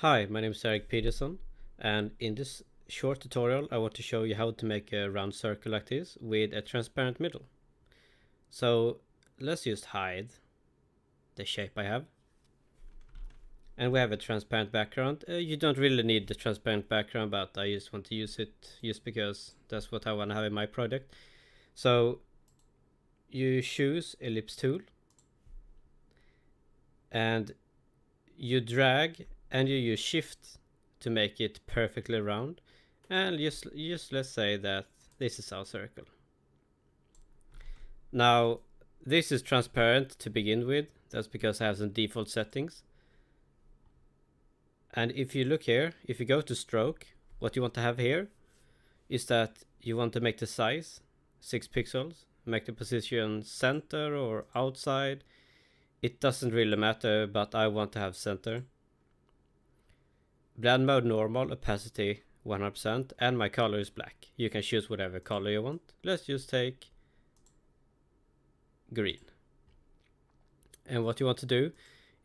Hi, my name is Erik and in this short tutorial I want to show you how to make a round circle like this with a transparent middle. So let's just hide the shape I have. And we have a transparent background. You don't really need the transparent background, but I just want to use it just because that's what I want to have in my project. So you choose ellipse tool and you drag and you use shift to make it perfectly round, and just let's say that this is our circle. Now this is transparent to begin with, that's because I have some default settings. And if you look here, if you go to stroke, what you want to have here is that you want to make the size 6 pixels, make the position center or outside. It doesn't really matter, but I want to have center. Blend mode normal, opacity 100%, and my color is black. You can choose whatever color you want. Let's just take green. And what you want to do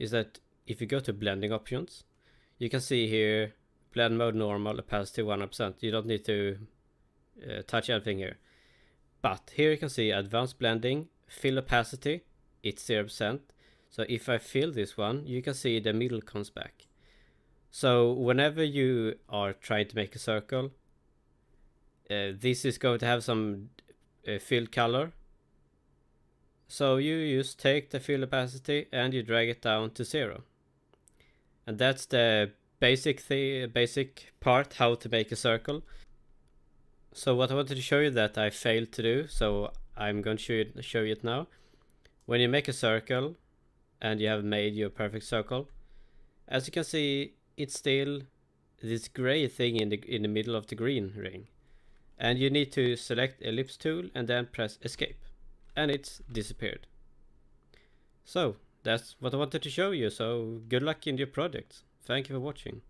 is that if you go to blending options, you can see here blend mode normal, opacity 100%. You don't need to touch anything here. But here you can see advanced blending, fill opacity, it's 0%. So if I fill this one, you can see the middle comes back. So whenever you are trying to make a circle, this is going to have some fill color. So you just take the fill opacity and you drag it down to 0. And that's the basic part how to make a circle. So what I wanted to show you that I failed to do, so I'm going to show you it now. When you make a circle and you have made your perfect circle, as you can see, it's still this gray thing in the middle of the green ring. And you need to select ellipse tool and then press escape. And it's disappeared. So that's what I wanted to show you, so good luck in your projects. Thank you for watching.